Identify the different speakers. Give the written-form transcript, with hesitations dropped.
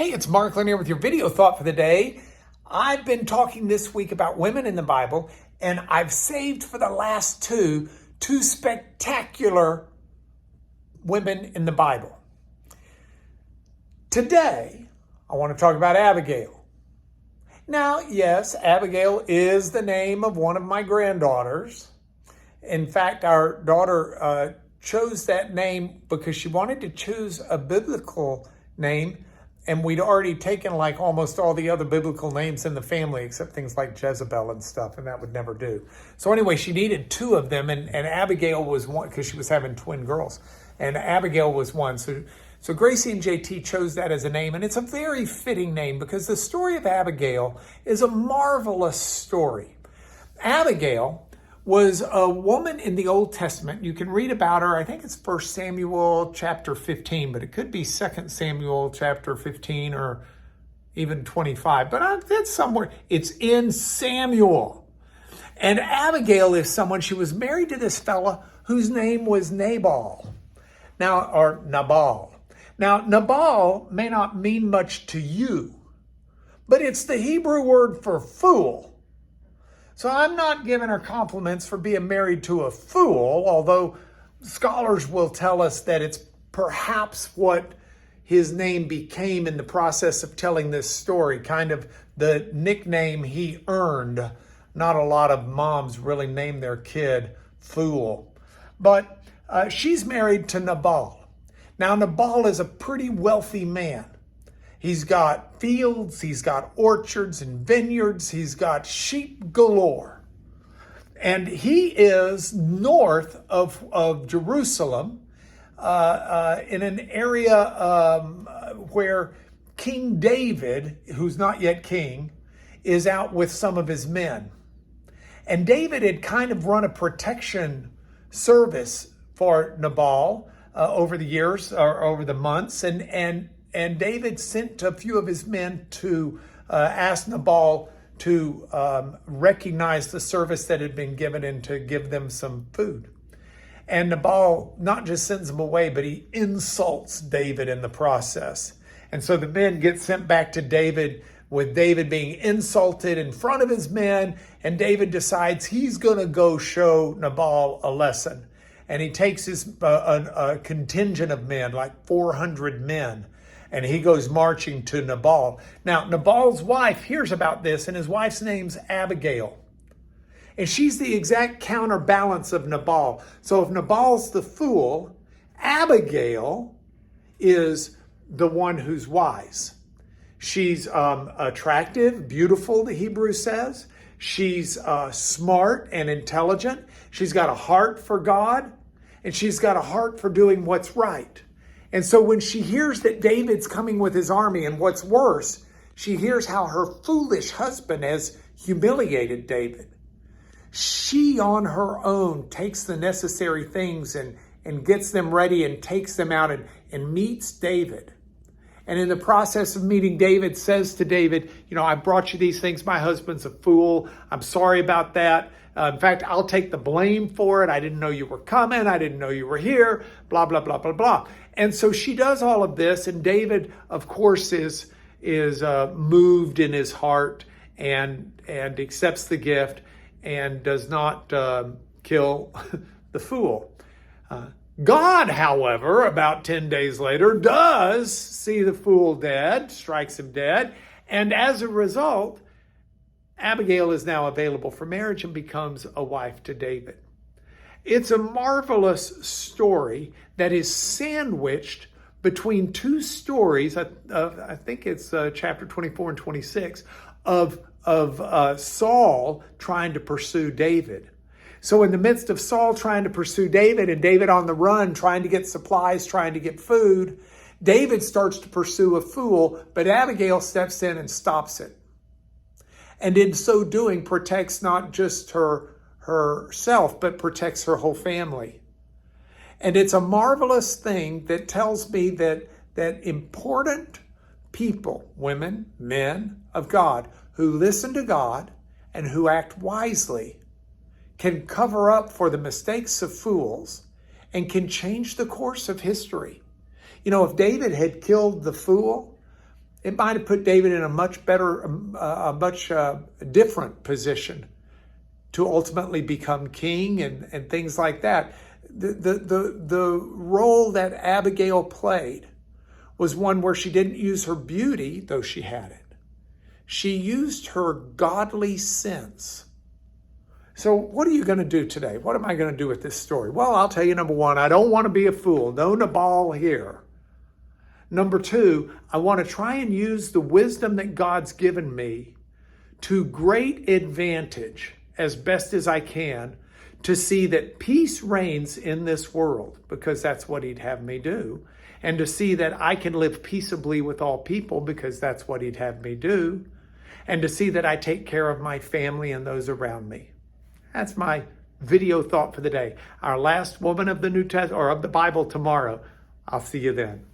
Speaker 1: Hey, it's Mark Lanier with your video thought for the day. I've been talking this week about women in the Bible, and I've saved for the last two spectacular women in the Bible. Today, I want to talk about Abigail. Now, yes, Abigail is the name of one of my granddaughters. In fact, our daughter chose that name because she wanted to choose a biblical name, and we'd already taken like almost all the other biblical names in the family except things like Jezebel and stuff, and that would never do. So anyway, she needed two of them, and Abigail was one because she was having twin girls, and Abigail was one. So Gracie and JT chose that as a name, and it's a very fitting name because the story of Abigail is a marvelous story. Abigail was a woman in the Old Testament. You can read about her. I think it's 1 Samuel chapter 15, but it could be 2 Samuel chapter 15 or even 25. But it's somewhere. It's in Samuel. And Abigail is someone, she was married to this fella whose name was Nabal. Now, Nabal may not mean much to you, but it's the Hebrew word for fool. So I'm not giving her compliments for being married to a fool, although scholars will tell us that it's perhaps what his name became in the process of telling this story, kind of the nickname he earned. Not a lot of moms really name their kid Fool. But she's married to Nabal. Now, Nabal is a pretty wealthy man. He's got fields, he's got orchards and vineyards, he's got sheep galore. And he is north of Jerusalem in an area where King David, who's not yet king, is out with some of his men. And David had kind of run a protection service for Nabal over the years or over the months, and David sent a few of his men to ask Nabal to recognize the service that had been given and to give them some food. And Nabal not just sends them away, but he insults David in the process. And so the men get sent back to David with David being insulted in front of his men. And David decides he's going to go show Nabal a lesson. And he takes his a contingent of men, like 400 men. And he goes marching to Nabal. Now, Nabal's wife hears about this, and his wife's name's Abigail. And she's the exact counterbalance of Nabal. So if Nabal's the fool, Abigail is the one who's wise. She's attractive, beautiful, the Hebrew says. She's smart and intelligent. She's got a heart for God, and she's got a heart for doing what's right. And so when she hears that David's coming with his army, and what's worse, she hears how her foolish husband has humiliated David. She on her own takes the necessary things and gets them ready and takes them out and meets David. And in the process of meeting David, says to David, I brought you these things. My husband's a fool. I'm sorry about that. In fact, I'll take the blame for it. I didn't know you were coming. I didn't know you were here, blah, blah, blah, blah, blah. And so she does all of this. And David, of course, is moved in his heart and accepts the gift and does not kill the fool. God, however, about 10 days later, does see the fool dead, strikes him dead. And as a result, Abigail is now available for marriage and becomes a wife to David. It's a marvelous story that is sandwiched between two stories, I think it's chapter 24 and 26, of Saul trying to pursue David. So in the midst of Saul trying to pursue David and David on the run, trying to get supplies, trying to get food, David starts to pursue a fool, but Abigail steps in and stops it. And in so doing, protects not just herself, but protects her whole family. And it's a marvelous thing that tells me that important people, women, men of God, who listen to God and who act wisely can cover up for the mistakes of fools and can change the course of history. You know, if David had killed the fool, It might have put David in a much better, different position to ultimately become king and things like that. The role that Abigail played was one where she didn't use her beauty, though she had it. She used her godly sense. So what are you going to do today? What am I going to do with this story? Well, I'll tell you, number one, I don't want to be a fool. No Nabal here. Number two, I want to try and use the wisdom that God's given me to great advantage as best as I can to see that peace reigns in this world, because that's what he'd have me do, and to see that I can live peaceably with all people, because that's what he'd have me do, and to see that I take care of my family and those around me. That's my video thought for the day. Our last woman of the New Testament or of the Bible tomorrow. I'll see you then.